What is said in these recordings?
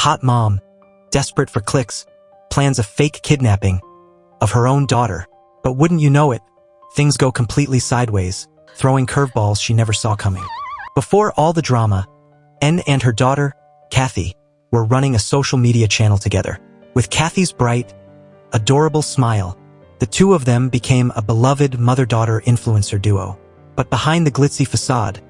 hot mom, desperate for clicks, plans a fake kidnapping of her own daughter. But wouldn't you know it, things go completely sideways, throwing curveballs she never saw coming. Before all the drama, N and her daughter, Kathy, were running a social media channel together. With Kathy's bright, adorable smile, the two of them became a beloved mother-daughter influencer duo. But behind the glitzy facade,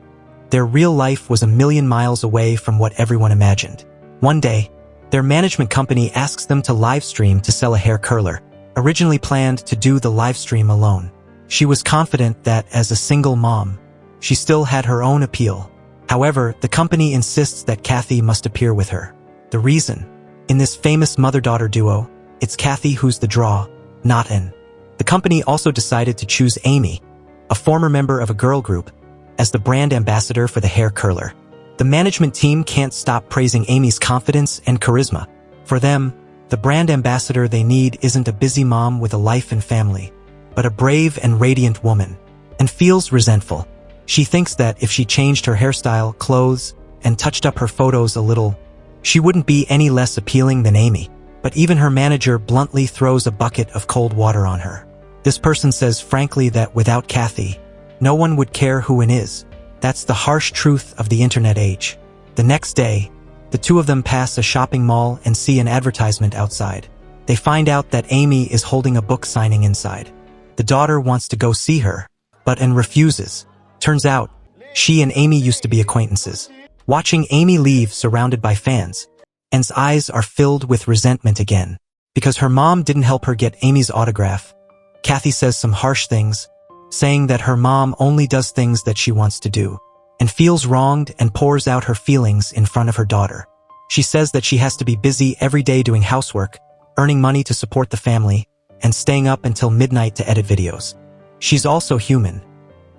their real life was a million miles away from what everyone imagined. One day, their management company asks them to live stream to sell a hair curler. Originally planned to do the live stream alone, she was confident that as a single mom, she still had her own appeal. However, the company insists that Kathy must appear with her. The reason? In this famous mother-daughter duo, it's Kathy who's the draw, not N. The company also decided to choose Amy, a former member of a girl group, as the brand ambassador for the hair curler. The management team can't stop praising Amy's confidence and charisma. For them, the brand ambassador they need isn't a busy mom with a life and family, but a brave and radiant woman, and feels resentful. She thinks that if she changed her hairstyle, clothes, and touched up her photos a little, she wouldn't be any less appealing than Amy. But even her manager bluntly throws a bucket of cold water on her. This person says frankly that without Kathy, no one would care who N is. That's the harsh truth of the internet age. The next day, the two of them pass a shopping mall and see an advertisement outside. They find out that Amy is holding a book signing inside. The daughter wants to go see her, but N refuses. Turns out, she and Amy used to be acquaintances. Watching Amy leave surrounded by fans, N's eyes are filled with resentment again. Because her mom didn't help her get Amy's autograph, Kathy says some harsh things, saying that her mom only does things that she wants to do, and feels wronged and pours out her feelings in front of her daughter. She says that she has to be busy every day doing housework, earning money to support the family, and staying up until midnight to edit videos. She's also human.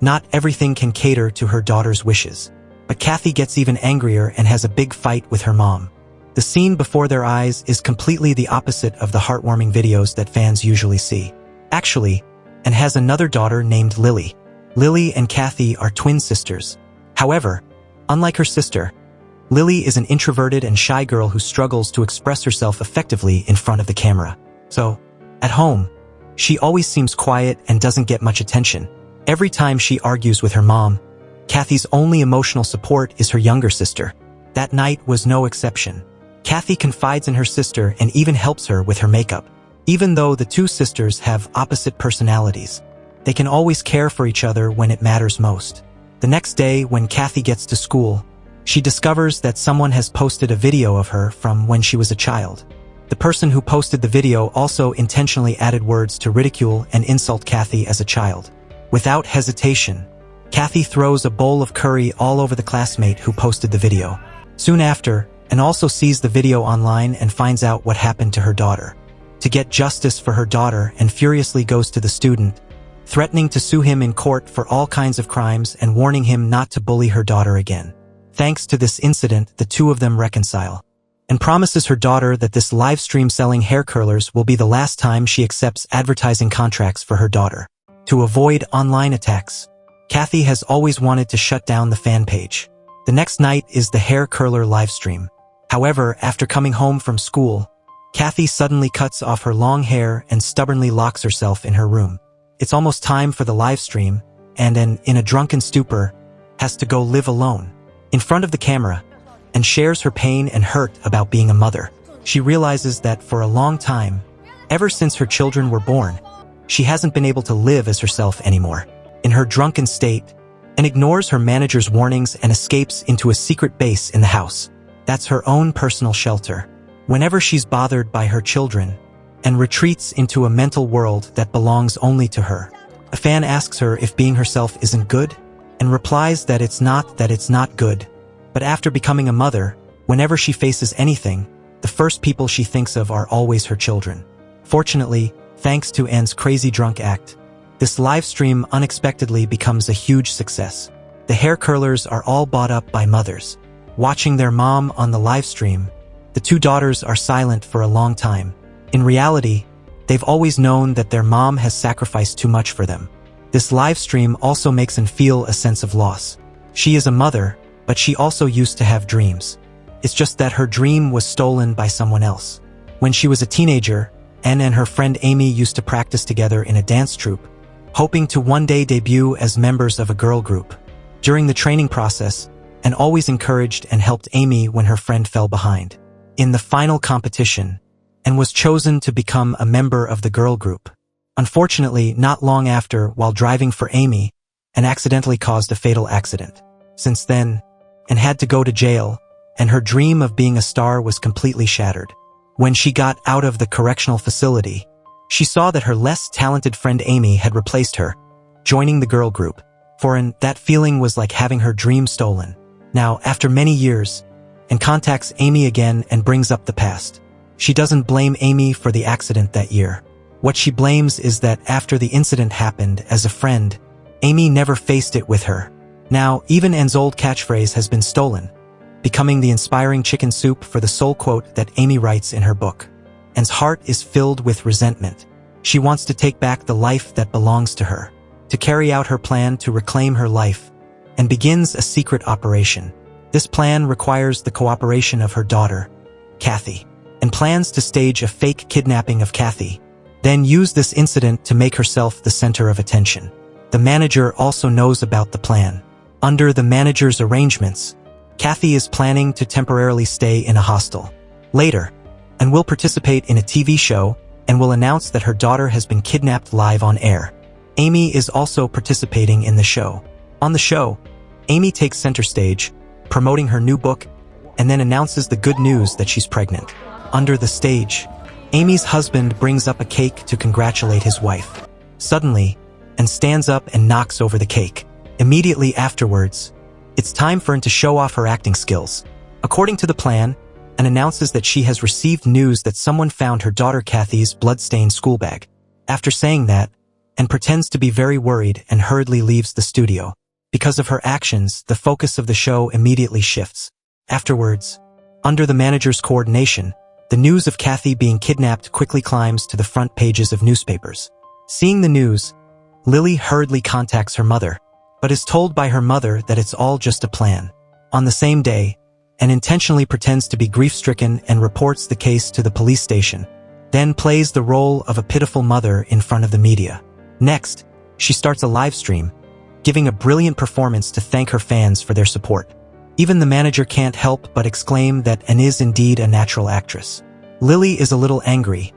Not everything can cater to her daughter's wishes. But Kathy gets even angrier and has a big fight with her mom. The scene before their eyes is completely the opposite of the heartwarming videos that fans usually see. Actually, N has another daughter named Lily. Lily and Kathy are twin sisters. However, unlike her sister, Lily is an introverted and shy girl who struggles to express herself effectively in front of the camera. So, at home, she always seems quiet and doesn't get much attention. Every time she argues with her mom, Kathy's only emotional support is her younger sister. That night was no exception. Kathy confides in her sister and even helps her with her makeup. Even though the two sisters have opposite personalities, they can always care for each other when it matters most. The next day, when Kathy gets to school, she discovers that someone has posted a video of her from when she was a child. The person who posted the video also intentionally added words to ridicule and insult Kathy as a child. Without hesitation, Kathy throws a bowl of curry all over the classmate who posted the video. Soon after, N also sees the video online and finds out what happened to her daughter. To get justice for her daughter, N furiously goes to the student, threatening to sue him in court for all kinds of crimes and warning him not to bully her daughter again. Thanks to this incident, the two of them reconcile, and promises her daughter that this live stream selling hair curlers will be the last time she accepts advertising contracts for her daughter. To avoid online attacks, Kathy has always wanted to shut down the fan page. The next night is the hair curler live stream. However, after coming home from school, Kathy suddenly cuts off her long hair and stubbornly locks herself in her room. It's almost time for the live stream, and in a drunken stupor, has to go live alone, in front of the camera, and shares her pain and hurt about being a mother. She realizes that for a long time, ever since her children were born, she hasn't been able to live as herself anymore. In her drunken state, and ignores her manager's warnings and escapes into a secret base in the house. That's her own personal shelter. Whenever she's bothered by her children, and retreats into a mental world that belongs only to her. A fan asks her if being herself isn't good, and replies that it's not good. But after becoming a mother, whenever she faces anything, the first people she thinks of are always her children. Fortunately, thanks to N's crazy drunk act, this live stream unexpectedly becomes a huge success. The hair curlers are all bought up by mothers. Watching their mom on the live stream, the two daughters are silent for a long time. In reality, they've always known that their mom has sacrificed too much for them. This live stream also makes N feel a sense of loss. She is a mother, but she also used to have dreams. It's just that her dream was stolen by someone else. When she was a teenager, Anne and her friend Amy used to practice together in a dance troupe, hoping to one day debut as members of a girl group. During the training process, Anne always encouraged and helped Amy when her friend fell behind. In the final competition, Anne was chosen to become a member of the girl group. Unfortunately, not long after, while driving for Amy, Anne accidentally caused a fatal accident. Since then, Anne had to go to jail, and her dream of being a star was completely shattered. When she got out of the correctional facility, she saw that her less talented friend Amy had replaced her, joining the girl group. For Anne, that feeling was like having her dream stolen. Now, after many years, Anne contacts Amy again and brings up the past. She doesn't blame Amy for the accident that year. What she blames is that after the incident happened, as a friend, Amy never faced it with her. Now, even Anne's old catchphrase has been stolen, becoming the inspiring chicken soup for the soul quote that Amy writes in her book. Anne's heart is filled with resentment. She wants to take back the life that belongs to her, to carry out her plan to reclaim her life, and begins a secret operation. This plan requires the cooperation of her daughter, Kathy, and plans to stage a fake kidnapping of Kathy, then use this incident to make herself the center of attention. The manager also knows about the plan. Under the manager's arrangements, Kathy is planning to temporarily stay in a hostel. Later, Anne will participate in a TV show and will announce that her daughter has been kidnapped live on air. Amy is also participating in the show. On the show, Amy takes center stage, promoting her new book, and then announces the good news that she's pregnant. Under the stage, Amy's husband brings up a cake to congratulate his wife. Suddenly, Anne stands up and knocks over the cake. Immediately afterwards, it's time for Anne to show off her acting skills. According to the plan, Anne announces that she has received news that someone found her daughter Kathy's blood-stained school bag. After saying that, Anne pretends to be very worried and hurriedly leaves the studio. Because of her actions, the focus of the show immediately shifts. Afterwards, under the manager's coordination, the news of Kathy being kidnapped quickly climbs to the front pages of newspapers. Seeing the news, Lily hurriedly contacts her mother, but is told by her mother that it's all just a plan. On the same day, Anne intentionally pretends to be grief-stricken and reports the case to the police station, then plays the role of a pitiful mother in front of the media. Next, she starts a live stream, giving a brilliant performance to thank her fans for their support. Even the manager can't help but exclaim that Anne is indeed a natural actress. Lily is a little angry,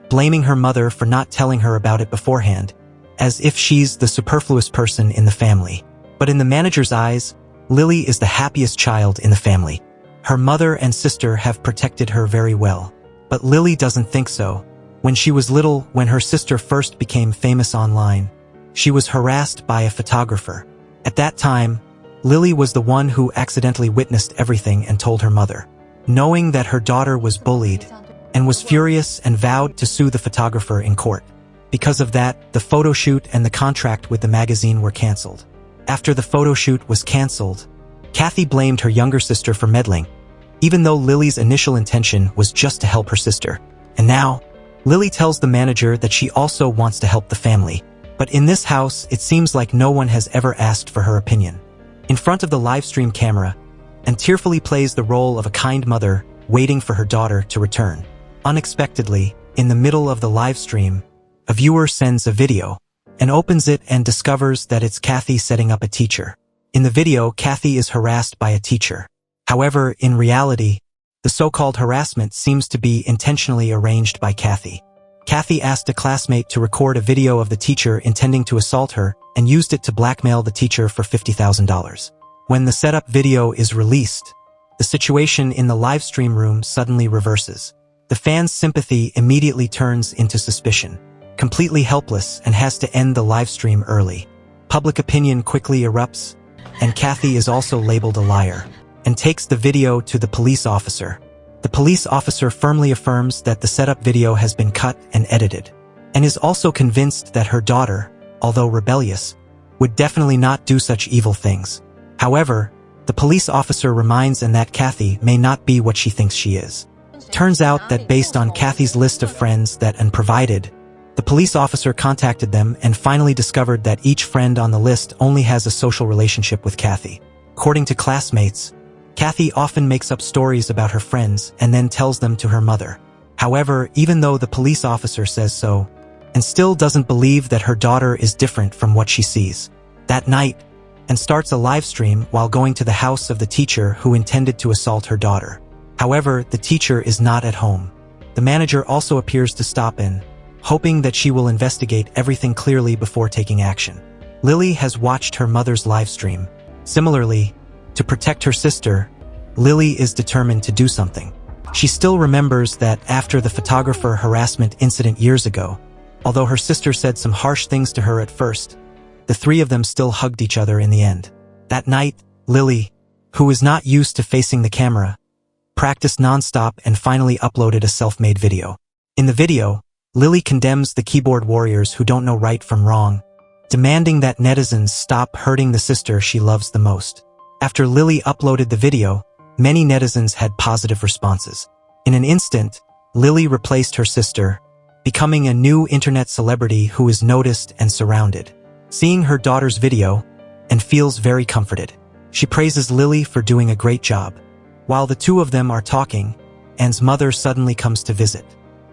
blaming her mother for not telling her about it beforehand, as if she's the superfluous person in the family. But in the manager's eyes, Lily is the happiest child in the family. Her mother and sister have protected her very well. But Lily doesn't think so. When she was little, when her sister first became famous online, she was harassed by a photographer. At that time, Lily was the one who accidentally witnessed everything and told her mother. Knowing that her daughter was bullied, Anne was furious and vowed to sue the photographer in court. Because of that, the photo shoot and the contract with the magazine were canceled. After the photo shoot was canceled, Kathy blamed her younger sister for meddling, even though Lily's initial intention was just to help her sister. And now, Lily tells the manager that she also wants to help the family. But in this house, it seems like no one has ever asked for her opinion. In front of the live stream camera, Anne tearfully plays the role of a kind mother waiting for her daughter to return. Unexpectedly, in the middle of the live stream, a viewer sends a video and opens it and discovers that it's Kathy setting up a teacher. In the video, Kathy is harassed by a teacher. However, in reality, the so-called harassment seems to be intentionally arranged by Kathy. Kathy asked a classmate to record a video of the teacher intending to assault her and used it to blackmail the teacher for $50,000. When the setup video is released, the situation in the live stream room suddenly reverses. The fans' sympathy immediately turns into suspicion. Completely helpless and has to end the live stream early. Public opinion quickly erupts, and Kathy is also labeled a liar, and takes the video to the police officer. The police officer firmly affirms that the setup video has been cut and edited, and is also convinced that her daughter, although rebellious, would definitely not do such evil things. However, the police officer reminds Anne that Kathy may not be what she thinks she is. Turns out that based on Kathy's list of friends that Anne provided, the police officer contacted them and finally discovered that each friend on the list only has a social relationship with Kathy. According to classmates, Kathy often makes up stories about her friends and then tells them to her mother. However, even though the police officer says so, and still doesn't believe that her daughter is different from what she sees that night, and starts a live stream while going to the house of the teacher who intended to assault her daughter. However, the teacher is not at home. The manager also appears to stop in, hoping that she will investigate everything clearly before taking action. Lily has watched her mother's live stream. Similarly, to protect her sister, Lily is determined to do something. She still remembers that after the photographer harassment incident years ago, although her sister said some harsh things to her at first, the three of them still hugged each other in the end. That night, Lily, who is not used to facing the camera, practiced non-stop and finally uploaded a self-made video. In the video, Lily condemns the keyboard warriors who don't know right from wrong, demanding that netizens stop hurting the sister she loves the most. After Lily uploaded the video, many netizens had positive responses. In an instant, Lily replaced her sister, becoming a new internet celebrity who is noticed and surrounded. Seeing her daughter's video, and feels very comforted. She praises Lily for doing a great job. While the two of them are talking, Anne's mother suddenly comes to visit.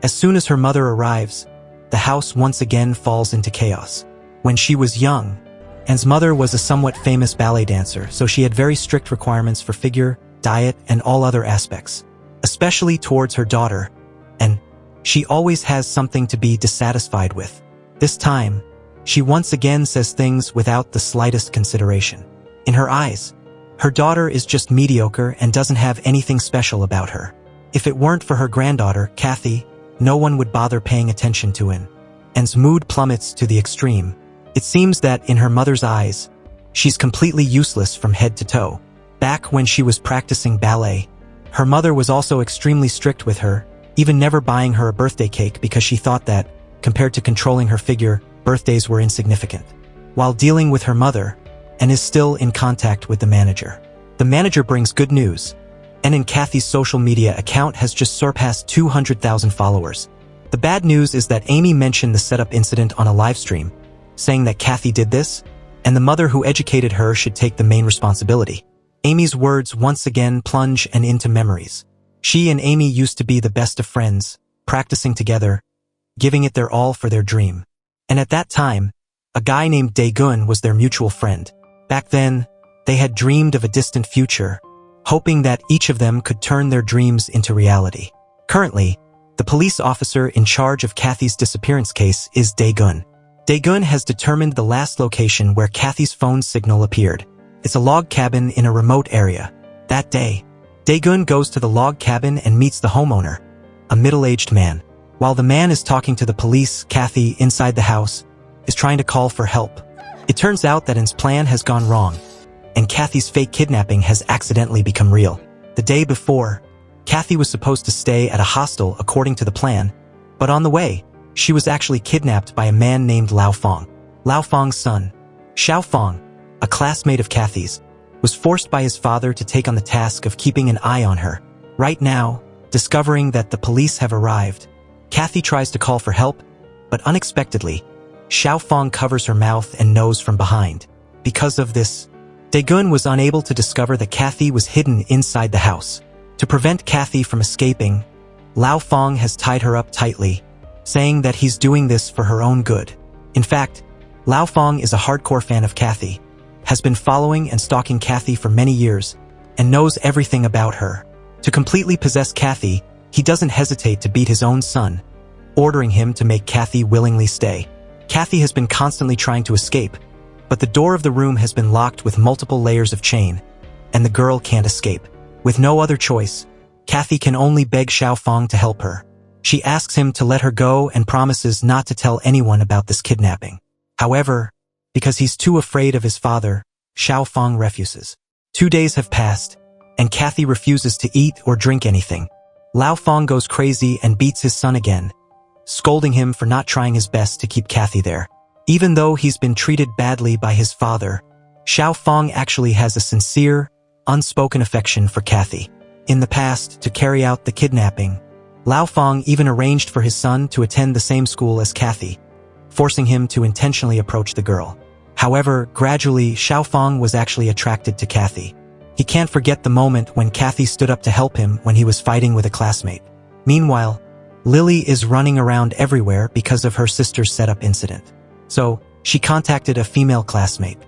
As soon as her mother arrives, the house once again falls into chaos. When she was young, Anne's mother was a somewhat famous ballet dancer, so she had very strict requirements for figure, diet, and all other aspects, especially towards her daughter, and she always has something to be dissatisfied with. This time, she once again says things without the slightest consideration. In her eyes, her daughter is just mediocre and doesn't have anything special about her. If it weren't for her granddaughter, Kathy, no one would bother paying attention to Anne. Anne's mood plummets to the extreme. It seems that in her mother's eyes, she's completely useless from head to toe. Back when she was practicing ballet, her mother was also extremely strict with her, even never buying her a birthday cake because she thought that, compared to controlling her figure, birthdays were insignificant. While dealing with her mother, Anne is still in contact with the manager. The manager brings good news. Anne and Kathy's social media account has just surpassed 200,000 followers. The bad news is that Amy mentioned the setup incident on a live stream, saying that Kathy did this, and the mother who educated her should take the main responsibility. Amy's words once again plunge Anne into memories. She and Amy used to be the best of friends, practicing together, giving it their all for their dream. And at that time, a guy named Daegun was their mutual friend. Back then, they had dreamed of a distant future, hoping that each of them could turn their dreams into reality. Currently, the police officer in charge of Kathy's disappearance case is Daegun. Daegun has determined the last location where Kathy's phone signal appeared. It's a log cabin in a remote area. That day, Daegun goes to the log cabin and meets the homeowner, a middle-aged man. While the man is talking to the police, Kathy, inside the house, is trying to call for help. It turns out that Anne's plan has gone wrong, and Kathy's fake kidnapping has accidentally become real. The day before, Kathy was supposed to stay at a hostel according to the plan, but on the way, she was actually kidnapped by a man named Lao Fong. Lao Fong's son, Xiao Fong, a classmate of Kathy's, was forced by his father to take on the task of keeping an eye on her. Right now, discovering that the police have arrived, Kathy tries to call for help, but unexpectedly, Xiao Fong covers her mouth and nose from behind. Because of this, Daegun was unable to discover that Kathy was hidden inside the house. To prevent Kathy from escaping, Lao Fong has tied her up tightly, saying that he's doing this for her own good. In fact, Lao Fong is a hardcore fan of Kathy, has been following and stalking Kathy for many years, and knows everything about her. To completely possess Kathy, he doesn't hesitate to beat his own son, ordering him to make Kathy willingly stay. Kathy has been constantly trying to escape, but the door of the room has been locked with multiple layers of chain, and the girl can't escape. With no other choice, Kathy can only beg Xiao Fong to help her. She asks him to let her go and promises not to tell anyone about this kidnapping. However, because he's too afraid of his father, Xiao Fong refuses. 2 days have passed, and Kathy refuses to eat or drink anything. Lao Fong goes crazy and beats his son again, scolding him for not trying his best to keep Kathy there. Even though he's been treated badly by his father, Xiao Fong actually has a sincere, unspoken affection for Kathy. In the past, to carry out the kidnapping, Lao Fong even arranged for his son to attend the same school as Kathy, forcing him to intentionally approach the girl. However, gradually, Xiao Fong was actually attracted to Kathy. He can't forget the moment when Kathy stood up to help him when he was fighting with a classmate. Meanwhile, Lily is running around everywhere because of her sister's setup incident. So, she contacted a female classmate.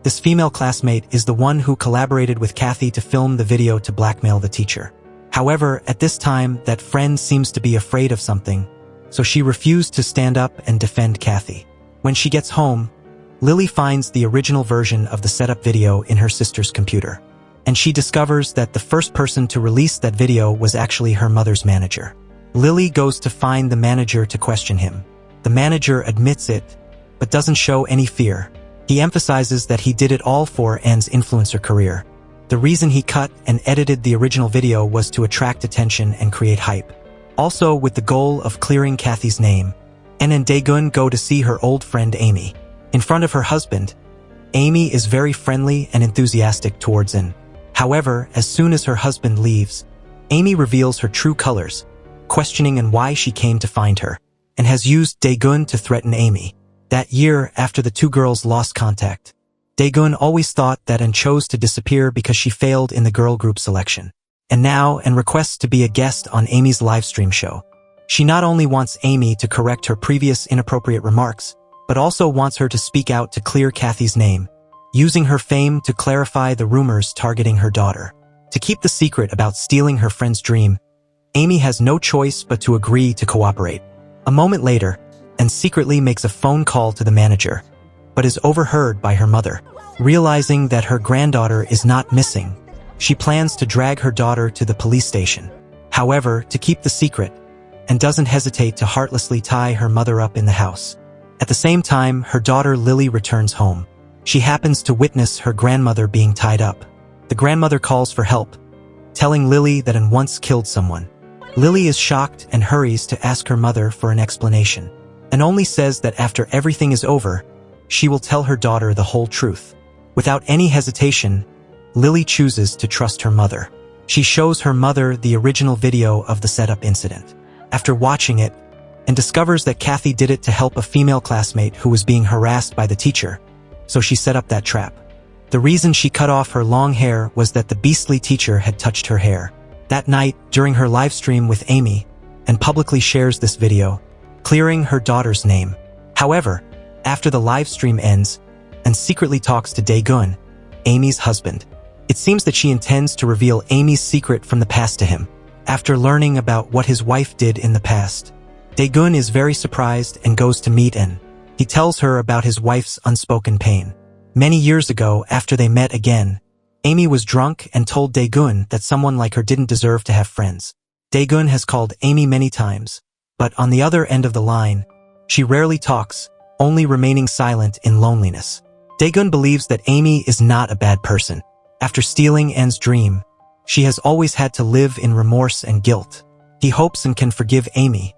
This female classmate is the one who collaborated with Kathy to film the video to blackmail the teacher. However, at this time, that friend seems to be afraid of something, so she refused to stand up and defend Kathy. When she gets home, Lily finds the original version of the setup video in her sister's computer. And she discovers that the first person to release that video was actually her mother's manager. Lily goes to find the manager to question him. The manager admits it, but doesn't show any fear. He emphasizes that he did it all for Anne's influencer career. The reason he cut and edited the original video was to attract attention and create hype. Also with the goal of clearing Kathy's name. Anne and Dae-gun go to see her old friend Amy. In front of her husband, Amy is very friendly and enthusiastic towards Anne. However, as soon as her husband leaves, Amy reveals her true colors, questioning Anne why she came to find her, and has used Dae-gun to threaten Amy. That year, after the two girls lost contact, Dae-gun always thought that Anne chose to disappear because she failed in the girl group selection. And now Anne requests to be a guest on Amy's livestream show. She not only wants Amy to correct her previous inappropriate remarks, but also wants her to speak out to clear Kathy's name, using her fame to clarify the rumors targeting her daughter. To keep the secret about stealing her friend's dream, Amy has no choice but to agree to cooperate. A moment later, Anne secretly makes a phone call to the manager, but is overheard by her mother. Realizing that her granddaughter is not missing, she plans to drag her daughter to the police station. However, to keep the secret, Anne doesn't hesitate to heartlessly tie her mother up in the house. At the same time, her daughter Lily returns home. She happens to witness her grandmother being tied up. The grandmother calls for help, telling Lily that Anne once killed someone. Lily is shocked and hurries to ask her mother for an explanation, and only says that after everything is over, she will tell her daughter the whole truth. Without any hesitation, Lily chooses to trust her mother. She shows her mother the original video of the setup incident. After watching it, and discovers that Kathy did it to help a female classmate who was being harassed by the teacher, so she set up that trap. The reason she cut off her long hair was that the beastly teacher had touched her hair. That night, during her live stream with Amy, Anne publicly shares this video, clearing her daughter's name. However, after the live stream ends, Anne secretly talks to Dae-gun, Amy's husband. It seems that she intends to reveal Amy's secret from the past to him. After learning about what his wife did in the past, Dae-gun is very surprised and goes to meet Anne. He tells her about his wife's unspoken pain. Many years ago, after they met again, Amy was drunk and told Dae-gun that someone like her didn't deserve to have friends. Dae-gun has called Amy many times, but on the other end of the line, she rarely talks, only remaining silent in loneliness. Dae-gun believes that Amy is not a bad person. After stealing Anne's dream, she has always had to live in remorse and guilt. He hopes and can forgive Amy,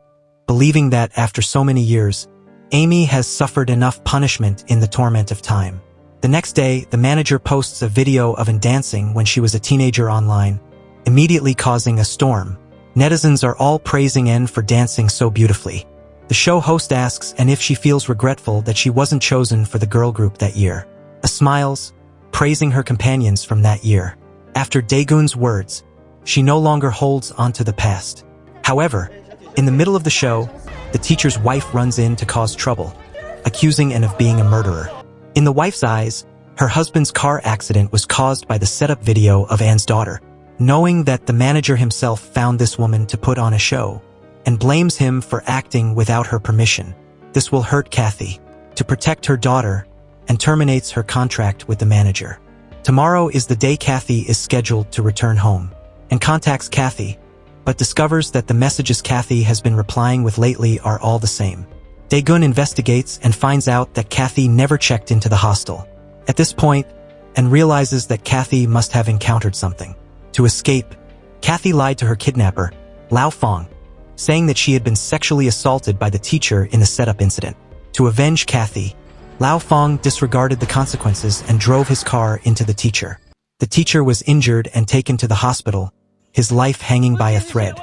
believing that after so many years, Amy has suffered enough punishment in the torment of time. The next day, the manager posts a video of Anne dancing when she was a teenager online, immediately causing a storm. Netizens are all praising Anne for dancing so beautifully. The show host asks Anne if she feels regretful that she wasn't chosen for the girl group that year. Anne smiles, praising her companions from that year. After Dae-gun's words, she no longer holds onto the past. However, in the middle of the show, the teacher's wife runs in to cause trouble, accusing Anne of being a murderer. In the wife's eyes, her husband's car accident was caused by the setup video of Anne's daughter. Knowing that the manager himself found this woman to put on a show, and blames him for acting without her permission, this will hurt Kathy. To protect her daughter, and terminates her contract with the manager. Tomorrow is the day Kathy is scheduled to return home, and contacts Kathy, but discovers that the messages Kathy has been replying with lately are all the same. Dae-gun investigates and finds out that Kathy never checked into the hostel. At this point, Anne realizes that Kathy must have encountered something. To escape, Kathy lied to her kidnapper, Lao Fong, saying that she had been sexually assaulted by the teacher in the setup incident. To avenge Kathy, Lao Fong disregarded the consequences and drove his car into the teacher. The teacher was injured and taken to the hospital, his life hanging by a thread.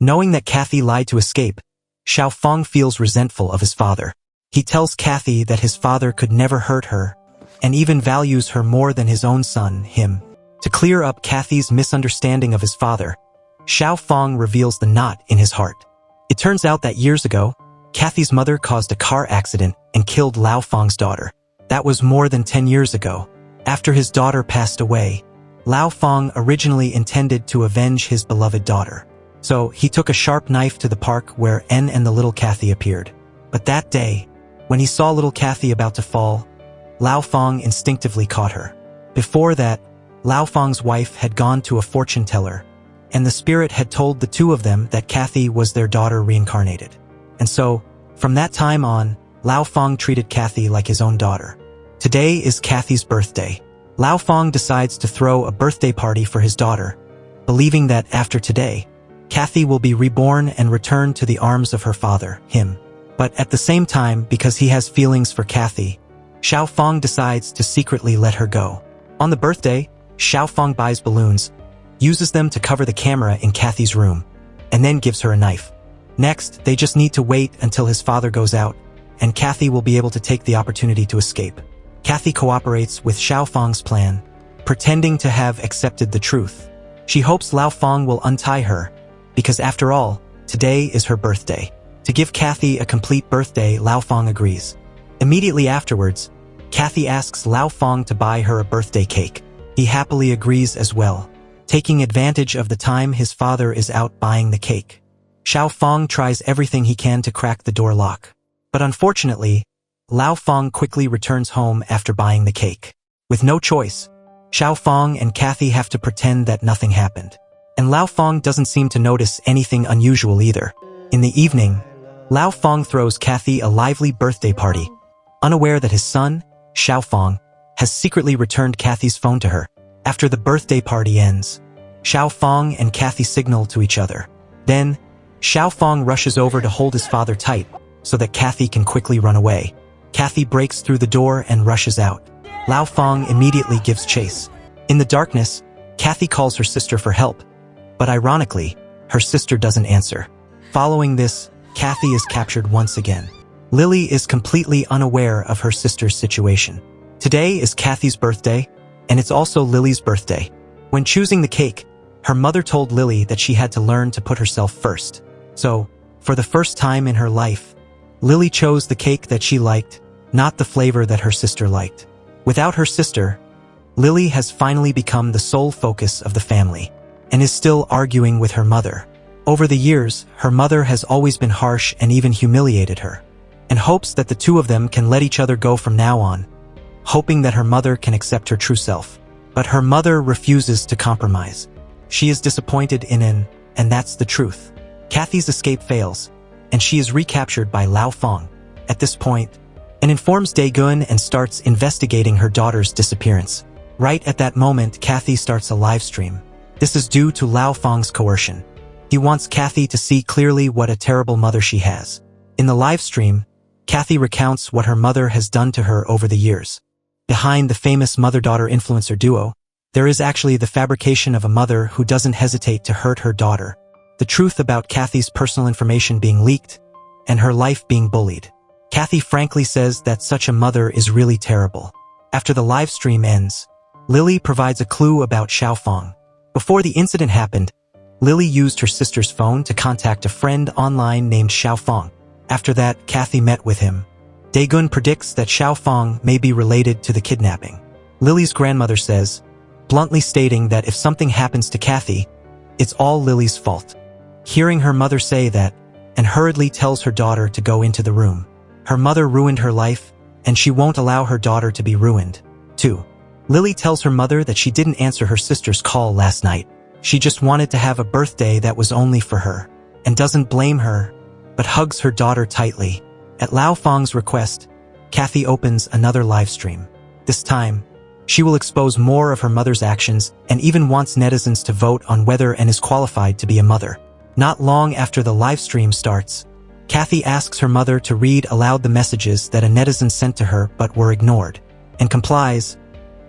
Knowing that Kathy lied to escape, Xiao Fong feels resentful of his father. He tells Kathy that his father could never hurt her, and even values her more than his own son, him. To clear up Kathy's misunderstanding of his father, Xiao Fong reveals the knot in his heart. It turns out that years ago, Kathy's mother caused a car accident and killed Lao Fong's daughter. That was more than 10 years ago. After his daughter passed away, Lao Fong originally intended to avenge his beloved daughter. So he took a sharp knife to the park where En and the little Kathy appeared. But that day, when he saw little Kathy about to fall, Lao Fong instinctively caught her. Before that, Lao Fong's wife had gone to a fortune teller, and the spirit had told the two of them that Kathy was their daughter reincarnated. And so, from that time on, Lao Fong treated Kathy like his own daughter. Today is Kathy's birthday. Lao Fong decides to throw a birthday party for his daughter, believing that after today, Kathy will be reborn and return to the arms of her father, him. But at the same time, because he has feelings for Kathy, Xiao Fong decides to secretly let her go. On the birthday, Xiao Fong buys balloons, uses them to cover the camera in Kathy's room, and then gives her a knife. Next, they just need to wait until his father goes out, and Kathy will be able to take the opportunity to escape. Kathy cooperates with Xiao Fong's plan, pretending to have accepted the truth. She hopes Lao Fong will untie her, because after all, today is her birthday. To give Kathy a complete birthday, Lao Fong agrees. Immediately afterwards, Kathy asks Lao Fong to buy her a birthday cake. He happily agrees as well, taking advantage of the time his father is out buying the cake. Xiao Fong tries everything he can to crack the door lock. But unfortunately, Lao Fong quickly returns home after buying the cake. With no choice, Xiao Fong and Kathy have to pretend that nothing happened. And Lao Fong doesn't seem to notice anything unusual either. In the evening, Lao Fong throws Kathy a lively birthday party, unaware that his son, Xiao Fong, has secretly returned Kathy's phone to her. After the birthday party ends, Xiao Fong and Kathy signal to each other. Then, Xiao Fong rushes over to hold his father tight so that Kathy can quickly run away. Kathy breaks through the door and rushes out. Lao Fong immediately gives chase. In the darkness, Kathy calls her sister for help, but ironically, her sister doesn't answer. Following this, Kathy is captured once again. Lily is completely unaware of her sister's situation. Today is Kathy's birthday, and it's also Lily's birthday. When choosing the cake, her mother told Lily that she had to learn to put herself first. So, for the first time in her life, Lily chose the cake that she liked, not the flavor that her sister liked. Without her sister, Lily has finally become the sole focus of the family, and is still arguing with her mother. Over the years, her mother has always been harsh and even humiliated her, and hopes that the two of them can let each other go from now on, hoping that her mother can accept her true self. But her mother refuses to compromise. She is disappointed in An, and that's the truth. Kathy's escape fails, and she is recaptured by Lao Fong. At this point, An informs Dae-gun and starts investigating her daughter's disappearance. Right at that moment, Kathy starts a live stream. This is due to Lao Fong's coercion. He wants Kathy to see clearly what a terrible mother she has. In the live stream, Kathy recounts what her mother has done to her over the years. Behind the famous mother-daughter influencer duo, there is actually the fabrication of a mother who doesn't hesitate to hurt her daughter. The truth about Kathy's personal information being leaked, and her life being bullied. Kathy frankly says that such a mother is really terrible. After the live stream ends, Lily provides a clue about Xiao Fong. Before the incident happened, Lily used her sister's phone to contact a friend online named Xiao Fong. After that, Kathy met with him. Dae-gun predicts that Xiao Fong may be related to the kidnapping. Lily's grandmother says, bluntly stating that if something happens to Kathy, it's all Lily's fault. Hearing her mother say that, and hurriedly tells her daughter to go into the room. Her mother ruined her life, and she won't allow her daughter to be ruined. 2. Lily tells her mother that she didn't answer her sister's call last night. She just wanted to have a birthday that was only for her, and doesn't blame her, but hugs her daughter tightly. At Lao Fong's request, Kathy opens another live stream. This time, she will expose more of her mother's actions and even wants netizens to vote on whether An is qualified to be a mother. Not long after the live stream starts, Kathy asks her mother to read aloud the messages that a netizen sent to her but were ignored, and complies,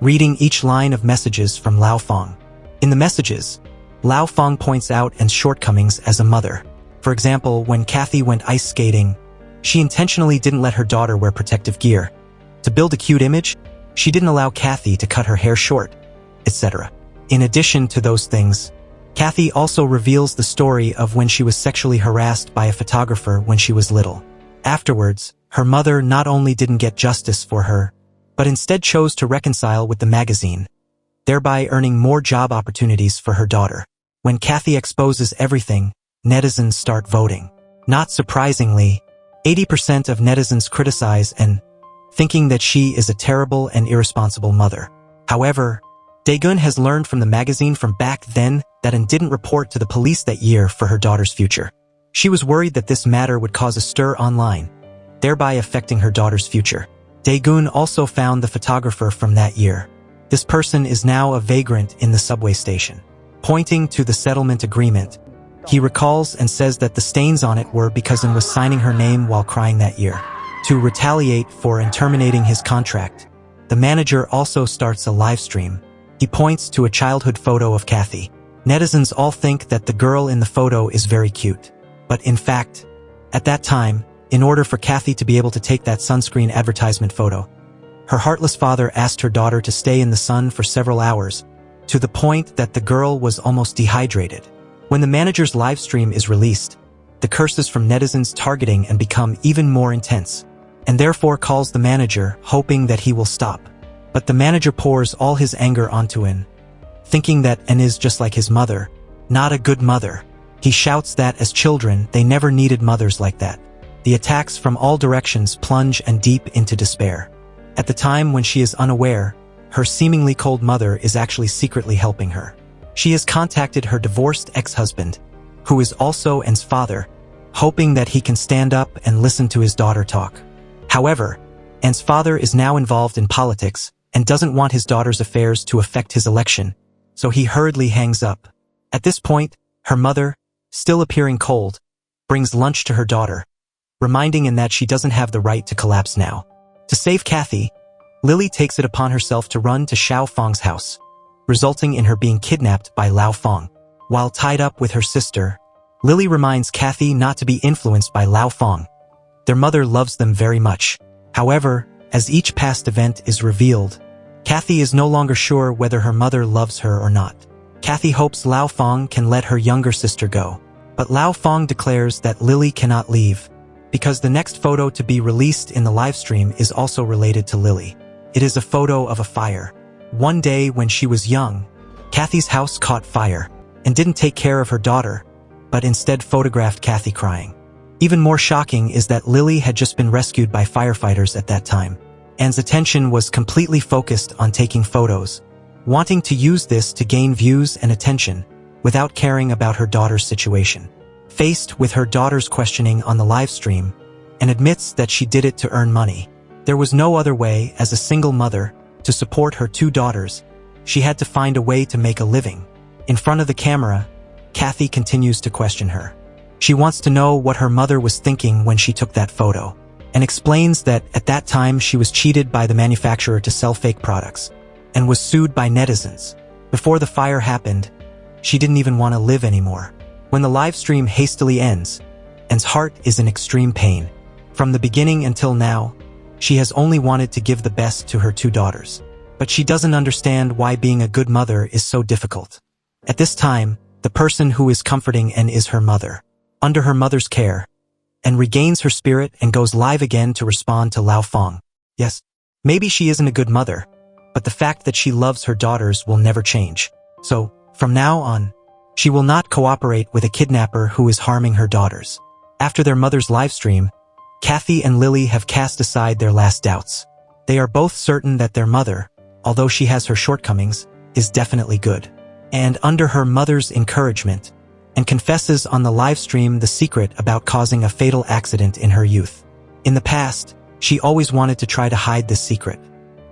reading each line of messages from Lao Fong. In the messages, Lao Fong points out An's shortcomings as a mother. For example, when Kathy went ice skating, she intentionally didn't let her daughter wear protective gear. To build a cute image, she didn't allow Kathy to cut her hair short, etc. In addition to those things, Kathy also reveals the story of when she was sexually harassed by a photographer when she was little. Afterwards, her mother not only didn't get justice for her, but instead chose to reconcile with the magazine, thereby earning more job opportunities for her daughter. When Kathy exposes everything, netizens start voting. Not surprisingly, 80% of netizens criticize and thinking that she is a terrible and irresponsible mother. However, Daegun has learned from the magazine from back then that and didn't report to the police that year for her daughter's future. She was worried that this matter would cause a stir online, thereby affecting her daughter's future. Daegun also found the photographer from that year. This person is now a vagrant in the subway station. Pointing to the settlement agreement, he recalls and says that the stains on it were because An was signing her name while crying that year. To retaliate for and terminating his contract, the manager also starts a live stream. He points to a childhood photo of Kathy. Netizens all think that the girl in the photo is very cute. But in fact, at that time, in order for Kathy to be able to take that sunscreen advertisement photo, her heartless father asked her daughter to stay in the sun for several hours, to the point that the girl was almost dehydrated. When the manager's live stream is released, the curses from netizens targeting and become even more intense, and therefore calls the manager, hoping that he will stop. But the manager pours all his anger onto An, thinking that An is just like his mother, not a good mother. He shouts that as children, they never needed mothers like that. The attacks from all directions plunge An deep into despair. At the time when she is unaware, her seemingly cold mother is actually secretly helping her. She has contacted her divorced ex-husband, who is also An's father, hoping that he can stand up and listen to his daughter talk. However, An's father is now involved in politics and doesn't want his daughter's affairs to affect his election, so he hurriedly hangs up. At this point, her mother, still appearing cold, brings lunch to her daughter, reminding An that she doesn't have the right to collapse now. To save Kathy, Lily takes it upon herself to run to Xiao Feng's house, resulting in her being kidnapped by Lao Feng. While tied up with her sister, Lily reminds Kathy not to be influenced by Lao Feng. Their mother loves them very much. However, as each past event is revealed, Kathy is no longer sure whether her mother loves her or not. Kathy hopes Lao Feng can let her younger sister go, but Lao Feng declares that Lily cannot leave, because the next photo to be released in the livestream is also related to Lily. It is a photo of a fire. One day when she was young, Kathy's house caught fire and didn't take care of her daughter, but instead photographed Kathy crying. Even more shocking is that Lily had just been rescued by firefighters at that time. An's attention was completely focused on taking photos, wanting to use this to gain views and attention without caring about her daughter's situation. Faced with her daughter's questioning on the live stream, An admits that she did it to earn money. There was no other way as a single mother to support her two daughters. She had to find a way to make a living. In front of the camera, Kathy continues to question her. She wants to know what her mother was thinking when she took that photo, and explains that at that time she was cheated by the manufacturer to sell fake products, and was sued by netizens. Before the fire happened, she didn't even want to live anymore. When the live stream hastily ends, An's heart is in extreme pain. From the beginning until now, she has only wanted to give the best to her two daughters. But she doesn't understand why being a good mother is so difficult. At this time, the person who is comforting An is her mother. Under her mother's care, An regains her spirit and goes live again to respond to Lao Feng. Yes, maybe she isn't a good mother, but the fact that she loves her daughters will never change. So, from now on, she will not cooperate with a kidnapper who is harming her daughters. After their mother's live stream, Kathy and Lily have cast aside their last doubts. They are both certain that their mother, although she has her shortcomings, is definitely good. And under her mother's encouragement, and confesses on the live stream the secret about causing a fatal accident in her youth. In the past, she always wanted to try to hide this secret.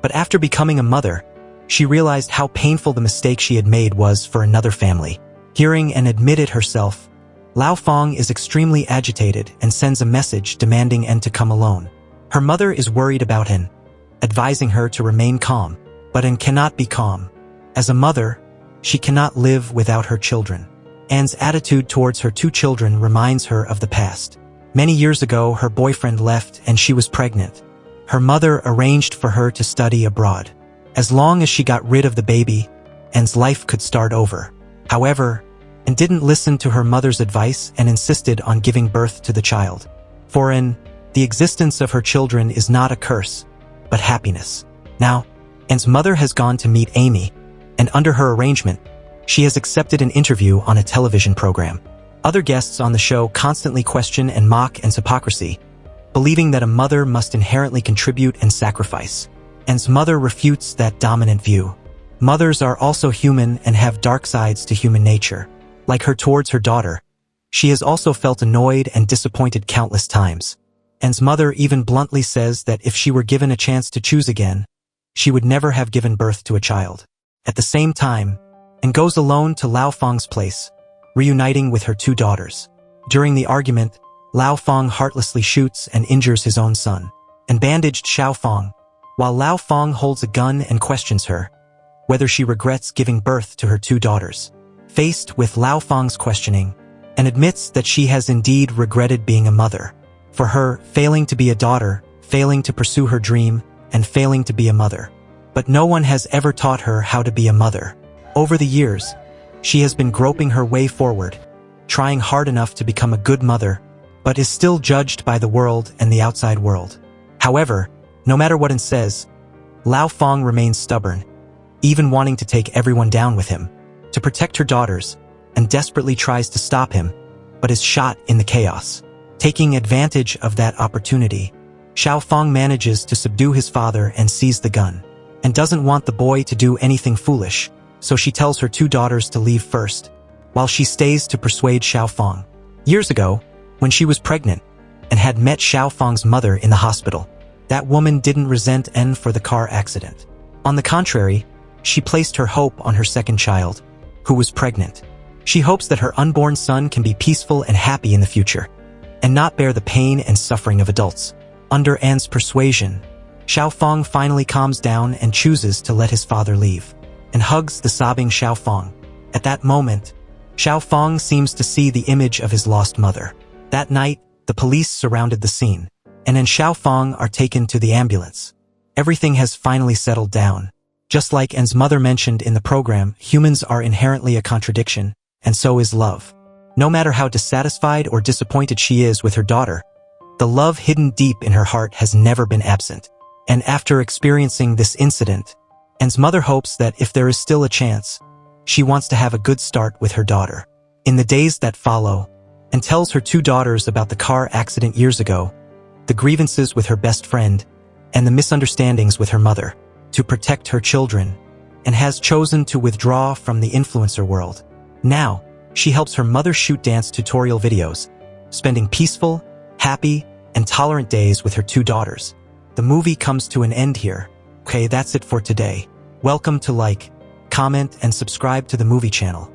But after becoming a mother, she realized how painful the mistake she had made was for another family. Hearing and admit it herself, Lao Feng is extremely agitated and sends a message demanding An to come alone. Her mother is worried about An, advising her to remain calm, but An cannot be calm. As a mother, she cannot live without her children. An's attitude towards her two children reminds her of the past. Many years ago, her boyfriend left and she was pregnant. Her mother arranged for her to study abroad. As long as she got rid of the baby, Anne's life could start over. However, Anne didn't listen to her mother's advice and insisted on giving birth to the child. For Anne, the existence of her children is not a curse, but happiness. Now, Anne's mother has gone to meet Amy, and under her arrangement, she has accepted an interview on a television program. Other guests on the show constantly question and mock Anne's hypocrisy, believing that a mother must inherently contribute and sacrifice. Anne's mother refutes that dominant view. Mothers are also human and have dark sides to human nature. Like her towards her daughter, she has also felt annoyed and disappointed countless times. Anne's mother even bluntly says that if she were given a chance to choose again, she would never have given birth to a child. At the same time, Anne goes alone to Lao Feng's place, reuniting with her two daughters. During the argument, Lao Feng heartlessly shoots and injures his own son, and bandaged Xiao Feng, while Lao Feng holds a gun and questions her, whether she regrets giving birth to her two daughters. Faced with Lao Feng's questioning, Anne admits that she has indeed regretted being a mother. For her, failing to be a daughter, failing to pursue her dream, and failing to be a mother. But no one has ever taught her how to be a mother. Over the years, she has been groping her way forward, trying hard enough to become a good mother, but is still judged by the world and the outside world. However, no matter what Anne says, Lao Feng remains stubborn, even wanting to take everyone down with him. To protect her daughters, and desperately tries to stop him, but is shot in the chaos. Taking advantage of that opportunity, Xiao Feng manages to subdue his father and seize the gun, and doesn't want the boy to do anything foolish, so she tells her two daughters to leave first, while she stays to persuade Xiao Feng. Years ago, when she was pregnant, and had met Xiao Feng's mother in the hospital, that woman didn't resent Anne for the car accident. On the contrary, she placed her hope on her second child, who was pregnant. She hopes that her unborn son can be peaceful and happy in the future, and not bear the pain and suffering of adults. Under Anne's persuasion, Xiao Feng finally calms down and chooses to let his father leave, and hugs the sobbing Xiao Feng. At that moment, Xiao Feng seems to see the image of his lost mother. That night, the police surrounded the scene, and Anne and Xiao Feng are taken to the ambulance. Everything has finally settled down. Just like Anne's mother mentioned in the program, humans are inherently a contradiction, and so is love. No matter how dissatisfied or disappointed she is with her daughter, the love hidden deep in her heart has never been absent. And after experiencing this incident, Anne's mother hopes that if there is still a chance, she wants to have a good start with her daughter. In the days that follow, Anne tells her two daughters about the car accident years ago, the grievances with her best friend, and the misunderstandings with her mother. To protect her children, and has chosen to withdraw from the influencer world. Now, she helps her mother shoot dance tutorial videos, spending peaceful, happy, and tolerant days with her two daughters. The movie comes to an end here. Okay, that's it for today. Welcome to like, comment, and subscribe to the movie channel.